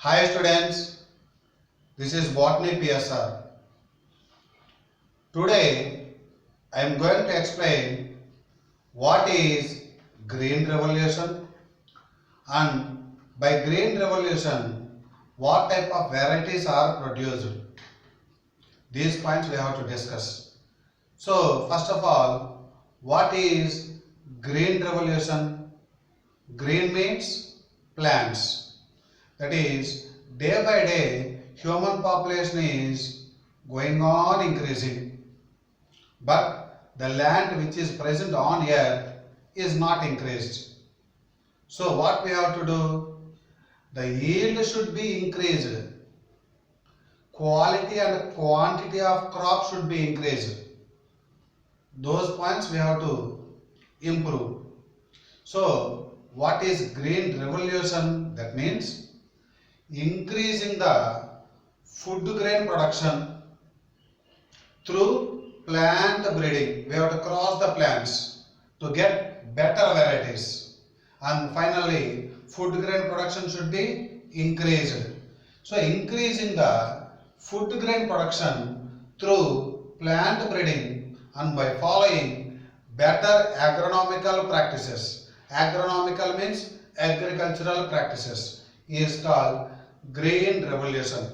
Hi students, this is Botany PSR. Today I am going to explain what is Green Revolution and by Green Revolution what type of varieties are produced. These points we have to discuss. So first of all, what is Green Revolution? Green means plants. That is, day by day human population is going on increasing, but the land which is present on earth is not increased. So what we have to do? The yield should be increased, quality and quantity of crop should be increased. Those points we have to improve. So what is green revolution? That means increasing the food grain production through plant breeding. We have to cross the plants to get better varieties, and finally food grain production should be increased. So increasing the food grain production through plant breeding and by following better agronomical practices. Agronomical means agricultural practices is called green revolution.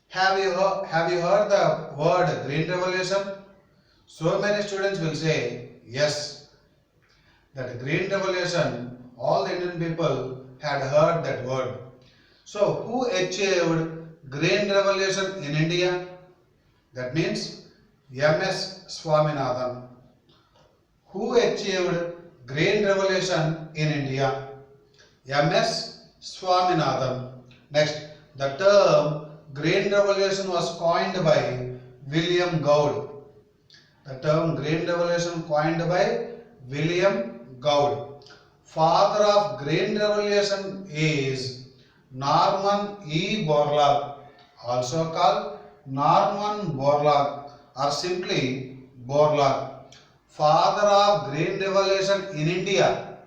Have you heard the word green revolution? So many students will say yes, that green revolution, all the Indian people had heard that word. So who achieved green revolution in India? That means M.S. Swaminathan. Who achieved green revolution in India? M.S. Swaminathan. Next, the term green revolution was coined by William Gould. The term green revolution coined by William Gould. Father of green revolution is Norman E. Borlaug, also called Norman Borlaug or simply Borlaug. Father of green revolution in India.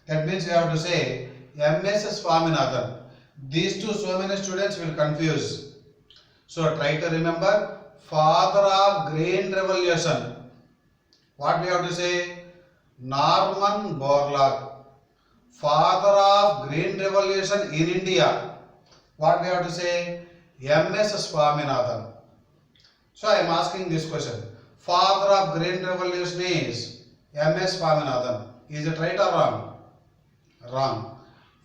That means you have to say M.S. Swaminathan. These two, so many students will confuse. So try to remember father of green revolution. What we have to say? Norman Borlaug. Father of green revolution in India. What we have to say? M.S. Swaminathan. So I am asking this question. Father of green revolution is M.S. Swaminathan. Is it right or wrong? Wrong.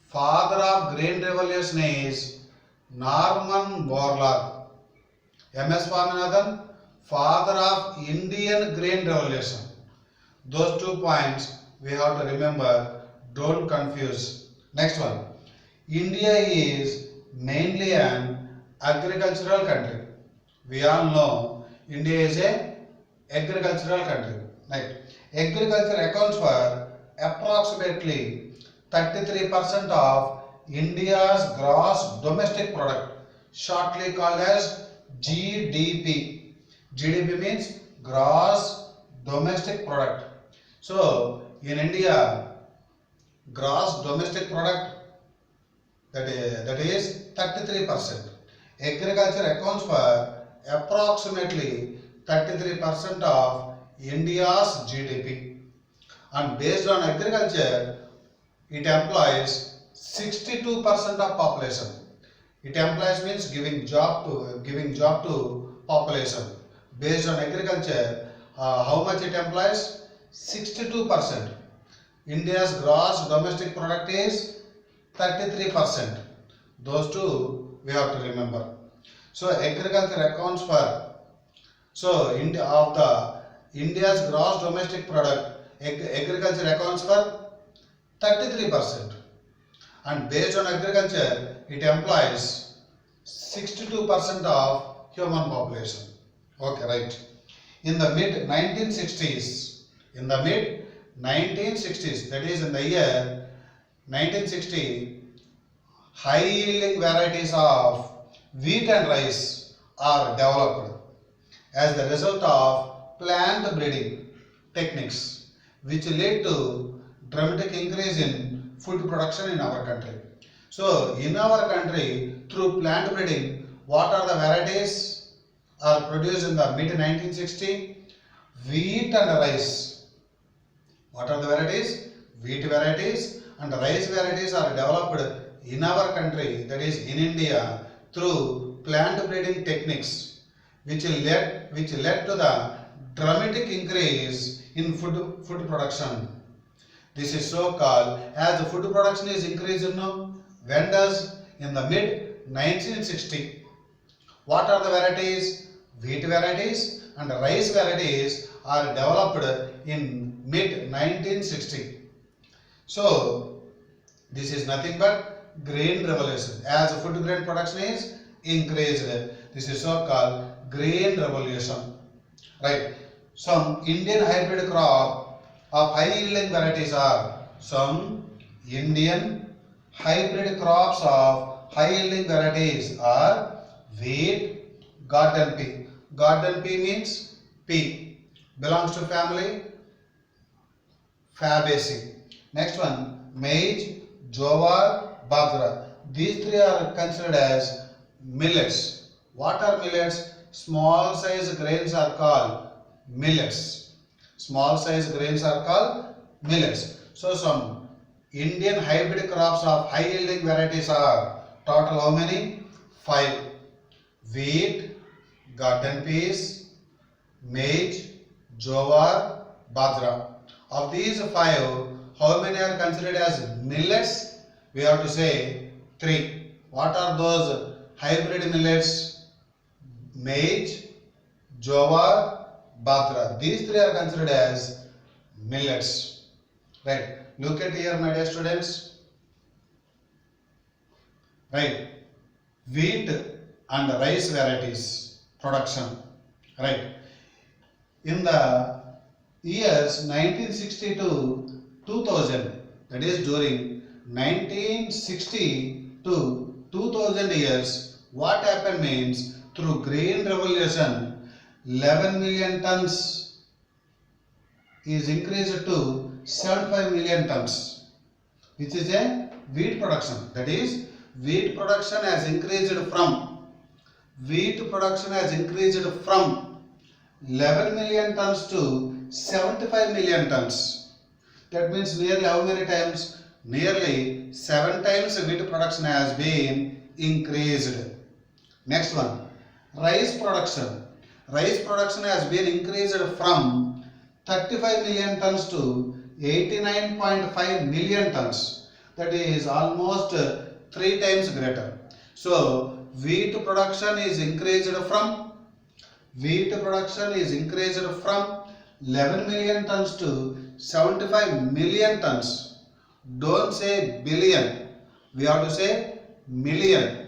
Father of green revolution is Norman Borlaug. M.S. Swaminathan, father of Indian green revolution. Those 2 points we have to remember. Don't confuse. Next one. India is mainly an agricultural country. We all know India is a agricultural country. Right. Agriculture accounts for approximately 33% of India's gross domestic product, shortly called as GDP. GDP means gross domestic product. So in India, gross domestic product that is 33%. Agriculture accounts for approximately 33% of India's GDP, and based on agriculture it employs 62% of population. It employs means giving job to population. Based on agriculture, how much it employs? 62%. India's gross domestic product is 33%. Those two we have to remember. So agriculture accounts for, India's gross domestic product, agriculture accounts for 33%, and based on agriculture it employs 62% of human population. Okay, right. In the mid 1960s, that is in the year 1960, high yielding varieties of wheat and rice are developed as the result of plant breeding techniques, which led to dramatic increase in food production in our country. So in our country, through plant breeding, what are the varieties are produced in the mid 1960? Wheat and rice. What are the varieties? Wheat varieties and rice varieties are developed in our country, that is in India, through plant breeding techniques, which led to the dramatic increase in food production. This is so called as the food production is increasing now. When does? In the mid 1960. What are the varieties? Wheat varieties and rice varieties are developed in mid 1960. So this is nothing but grain revolution. As food grain production is increased, this is so called grain revolution. Right. Some Indian hybrid crop of high yielding varieties are some Indian hybrid crops of high yielding varieties are wheat, garden pea. Garden pea means pea, belongs to family Fabaceae. Next one, maize, jowar, bajra. These three are considered as millets. What are millets? Small size grains are called millets. Small size grains are called millets. So some Indian hybrid crops of high yielding varieties are total how many? 5. Wheat, garden peas, maize, jowar, bajra. Of these 5, how many are considered as millets? We have to say 3. What are those hybrid millets? Maize, jowar, bajra. These 3 are considered as millets. Right. Look at here, my dear students. Right. Wheat and rice varieties production. Right. In the years 1960 to 2000, that is during 1960 to 2000 years, what happened means through grain revolution 11 million tons is increased to 75 million tons, which is a wheat production. That is wheat production has increased from 11 million tons to 75 million tons. That means nearly how many times? Nearly 7 times wheat production has been increased. Next one, rice production. Rice production has been increased from 35 million tons to 89.5 million tons. That is almost 3 times greater. So wheat production is increased from 11 million tons to 75 million tons. Don't say billion. We have to say million.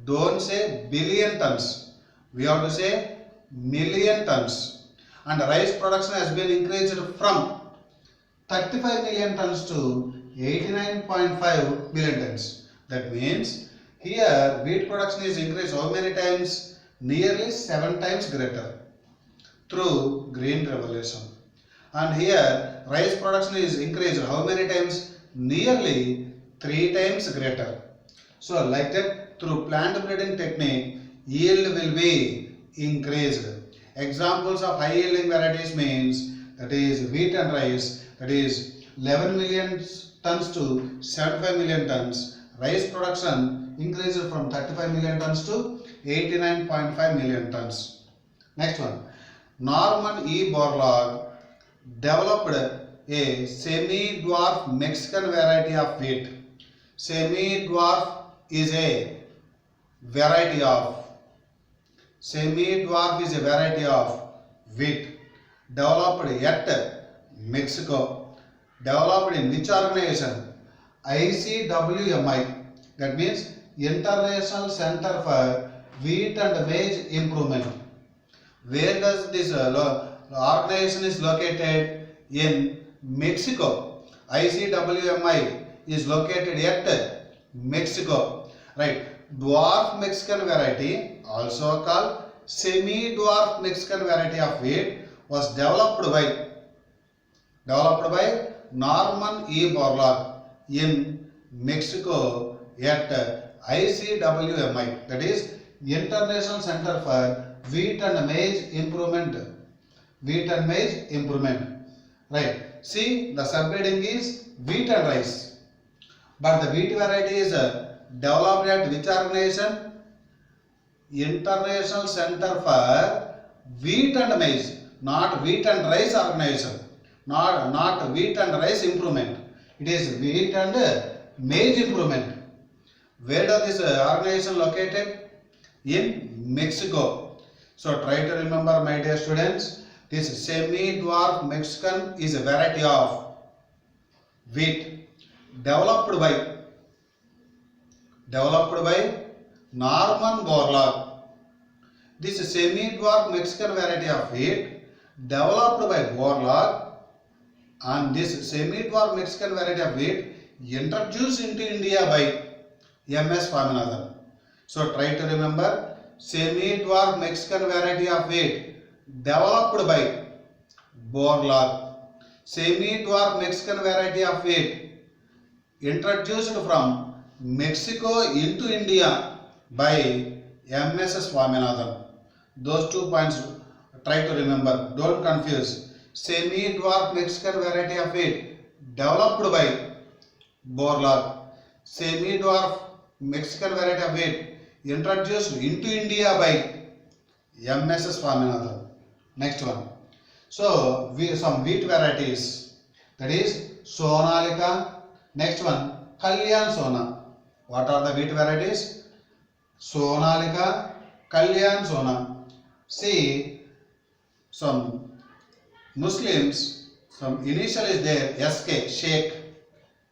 Don't say billion tons. We have to say million tons. And rice production has been increased from 35 million tons to 89.5 million tons. That means here wheat production is increased how many times? Nearly 7 times greater through green revolution. And here rice production is increased how many times? Nearly 3 times greater. So like that, through plant breeding technique, yield will be increased. Examples of high yielding varieties means, that is wheat and rice, that is 11 million tons to 75 million tons. Rice production increased from 35 million tons to 89.5 million tons. Next one, Norman E. Borlaug developed a semi-dwarf Mexican variety of wheat. Semi-dwarf is a variety of wheat developed at Mexico. Developed in which organization? ICWMI. That means International Center for Wheat and Maize Improvement. Where does this organization is located? In Mexico. ICWMI is located at Mexico. Right. Dwarf Mexican variety, also called semi-dwarf Mexican variety of wheat, was developed by Norman E. Borlaug in Mexico at ICWMI, that is International Center for Wheat and Maize Improvement. Wheat and maize improvement. Right. See, the subheading is wheat and rice. But the wheat variety is developed at which organization? International Center for Wheat and Maize, not wheat and rice organization. Not wheat and rice improvement. It is wheat and maize improvement. Where does this organization located? In Mexico. So try to remember, my dear students, this semi-dwarf Mexican is a variety of wheat developed by Norman Borlaug. This semi-dwarf Mexican variety of wheat developed by Borlaug, and this semi-dwarf Mexican variety of wheat introduced into India by M.S. Swaminathan. So try to remember, semi-dwarf Mexican variety of wheat developed by Borlaug. Semi-dwarf Mexican variety of wheat introduced from Mexico into India by M.S. Swaminathan. Those 2 points try to remember. Don't confuse. Semi-dwarf Mexican variety of wheat developed by Borlaug. Semi-dwarf Mexican variety of wheat introduced into India by M.S. Swaminathan. Next one. So, some wheat varieties. That is Sonalika. Next one, Kalyan Sona. What are the wheat varieties? Sonalika, Kalyan Sona. See, some Muslims, some initial is there, SK, Sheikh.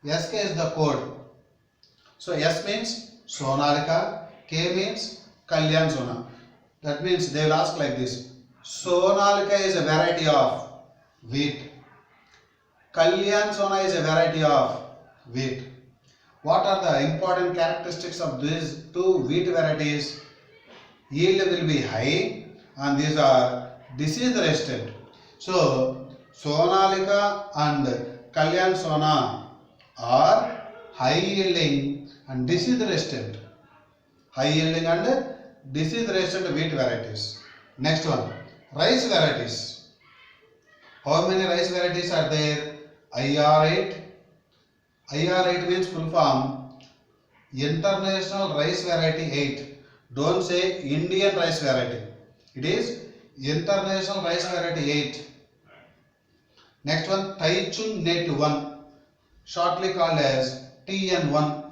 SK is the code. So S means Sonalika, K means Kalyan Sona. That means they will ask like this. Sonalika is a variety of wheat. Kalyan Sona is a variety of wheat. What are the important characteristics of these two wheat varieties? Yield will be high and these are disease resistant. So Sonalika and Kalyan Sona are high yielding and disease resistant. High yielding and disease resistant wheat varieties. Next one, rice varieties. How many rice varieties are there? IR8. IR8 means full form International Rice Variety 8. Don't say Indian rice variety. It is International Rice Variety 8. Next one, Taichung Native 1, shortly called as TN1,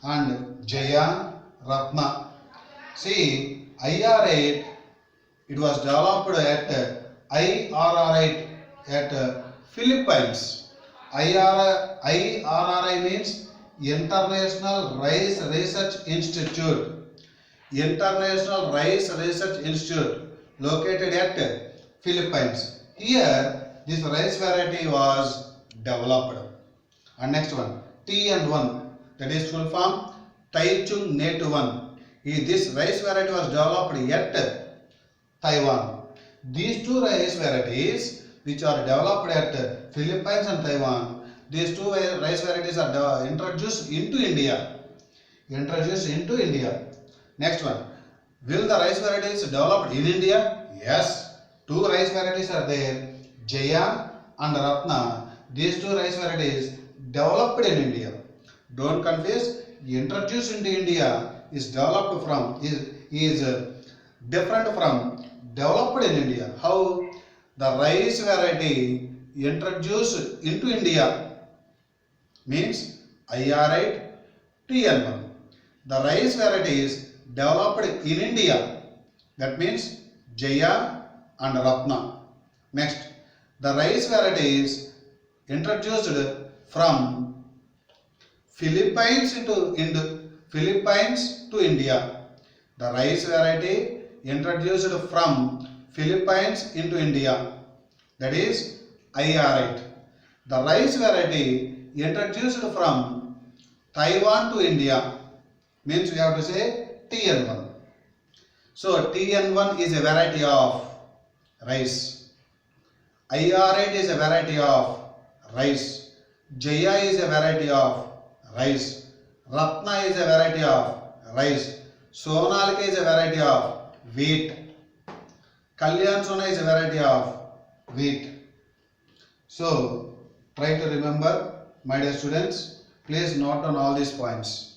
and Jaya Ratna. See, IR8, it was developed at IRR8 at Philippines. IRRI means International Rice Research Institute. International Rice Research Institute located at Philippines. Here this rice variety was developed. And next one, TN1, that is full form Taichung Native 1. This rice variety was developed at Taiwan. These two rice varieties which are developed at Philippines and Taiwan, these two rice varieties are introduced into India. Next one, will the rice varieties developed in India? Yes, two rice varieties are there, Jaya and Ratna. These two rice varieties developed in India. Don't confuse, introduced into India is developed from, is different from developed in India. How? The rice variety introduced into India means IR8, TN1. The rice varieties developed in India, that means Jaya and Ratna. Next, the rice varieties introduced from Philippines to India. The rice variety introduced from Philippines into India, that is IR8. The rice variety introduced from Taiwan to India means we have to say TN1. So TN1 is a variety of rice. IR8 is a variety of rice. Jaya is a variety of rice. Ratna is a variety of rice. Sonalika is a variety of wheat. Kalyan Sona is a variety of wheat. So try to remember, my dear students. Please note down all these points.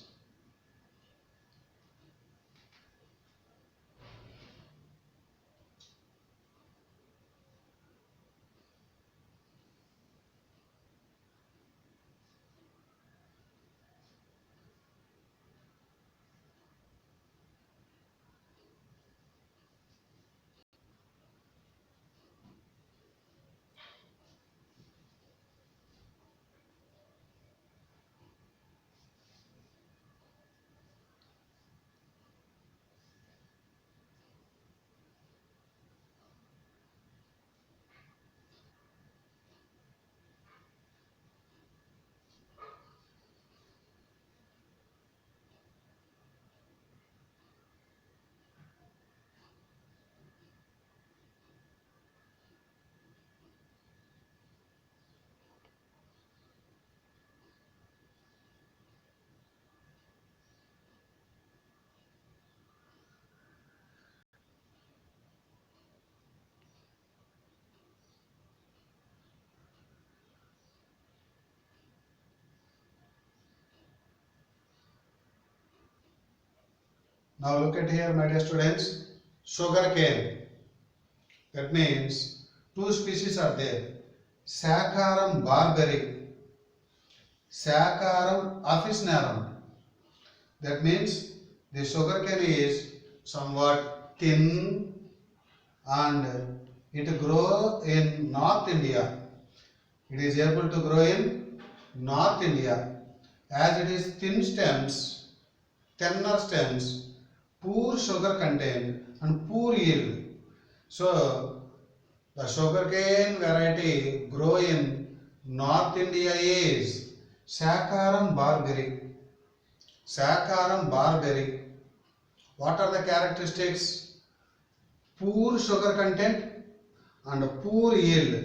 Now look at here, my dear students. Sugar cane. That means two species are there. Saccharum barberi, Saccharum officinarum. That means the sugar cane is somewhat thin and it grows in North India. It is able to grow in North India. As it is thin stems, thinner stems, poor sugar content and poor yield. So the sugarcane variety grow in North India is Saccharum barberi. Saccharum barberi. What are the characteristics? Poor sugar content and poor yield.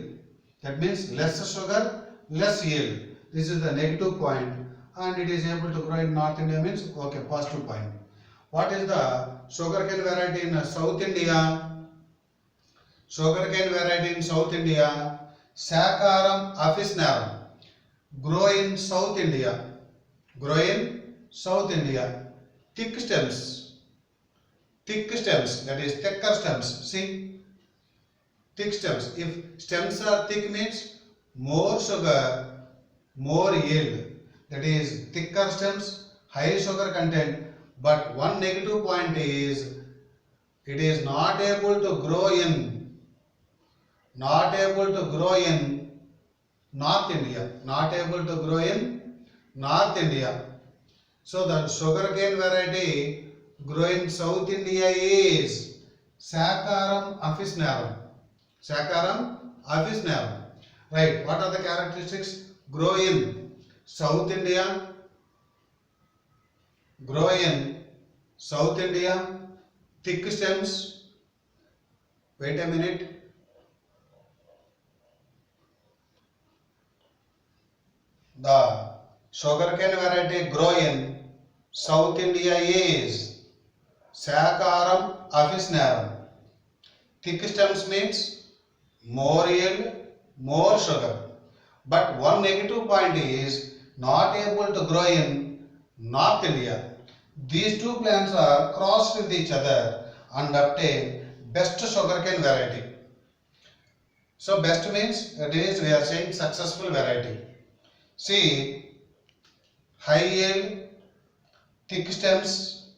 That means less sugar, less yield. This is the negative point, and it is able to grow in North India means okay, positive point. What is the sugarcane variety in South India? Sugarcane variety in South India, Saccharum officinarum. Grow in South India. Grow in South India. Thick stems. Thick stems, that is thicker stems. See? Thick stems. If stems are thick means more sugar, more yield. That is thicker stems, high sugar content. But one negative point is it is not able to grow in North India. Not able to grow in North India. So the sugarcane variety grow in South India is Saccharum officinarum. Saccharum officinarum. Right. What are the characteristics? Grow in South India. Grow in South India. Thick stems. Wait a minute. The sugarcane variety grow in South India is Saccharum officinarum. Thick stems means more yield, more sugar. But one negative point is not able to grow in North India. These two plants are crossed with each other and obtain best sugarcane variety. So best means it is, we are saying, successful variety. See, high yield, thick stems,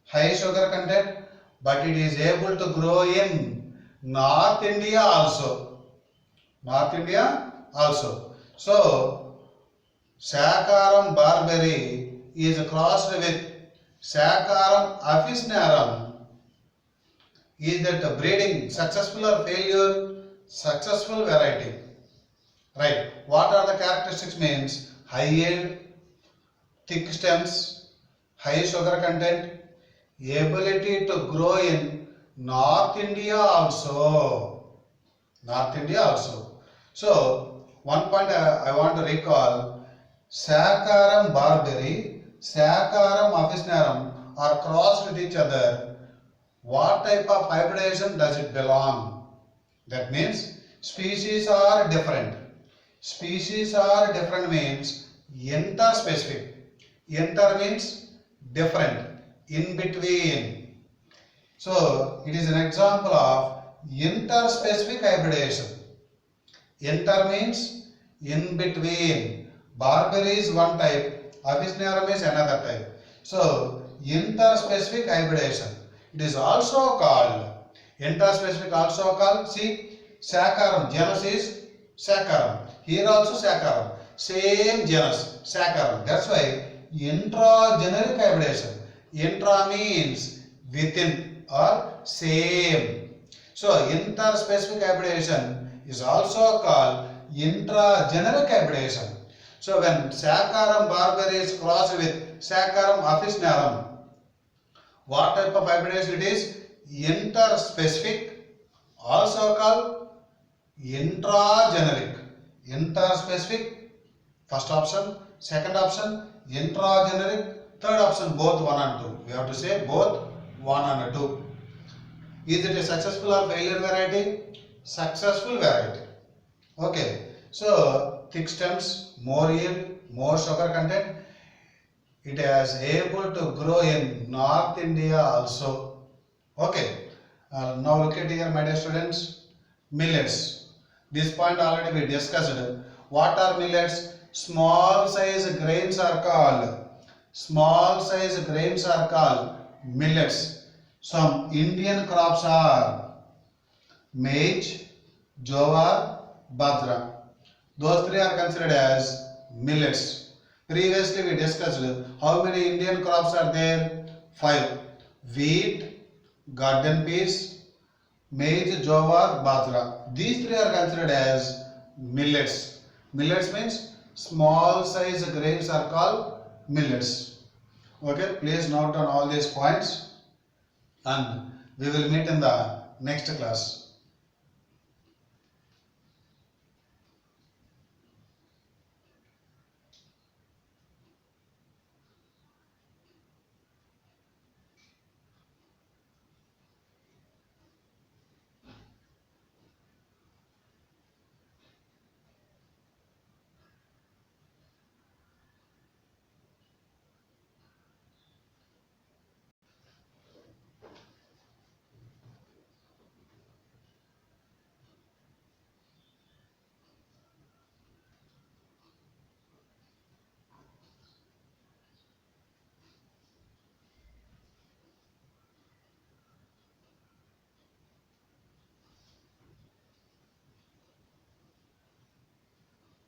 high sugar content, but it is able to grow in North India also. North India also. So, Saccharum barberi is crossed with Saccharum officinarum. Is that breeding successful or failure? Successful variety. Right. What are the characteristics means? High yield, thick stems, high sugar content, ability to grow in North India also. North India also. So, one point I want to recall, Saccharum barberi Saccharum, Officinarum are crossed with each other, what type of hybridization does it belong? That means species are different. Species are different means interspecific. Inter means different, in between. So it is an example of interspecific hybridization. Inter means in between. Barberry is one type, Officinarum is another type. So interspecific hybridization. It is also called interspecific, also called, see, Saccharum, genus is Saccharum. Here also Saccharum, same genus Saccharum. That's why intrageneric hybridization. Intra means within or same. So interspecific hybridization is also called intrageneric hybridization. So when Saccharum barbarii is crossed with Saccharum officinarum, what type of hybridization it is? Interspecific, also called intrageneric. Interspecific, first option. Second option, intrageneric. Third option, both 1 and 2. We have to say both 1 and 2. Is it a successful or failure variety? Successful variety. Okay. So thick stems, more yield, more sugar content. It is able to grow in North India also. Okay. Now look at here, my dear students. Millets. This point already we discussed. What are millets? Small size grains are called. Small size grains are called millets. Some Indian crops are maize, jowar, bajra. Those three are considered as millets. Previously we discussed how many Indian crops are there? 5. Wheat, garden peas, maize, jowar, bajra. These three are considered as millets. Millets means small size grains are called millets. Okay, please note down all these points and we will meet in the next class.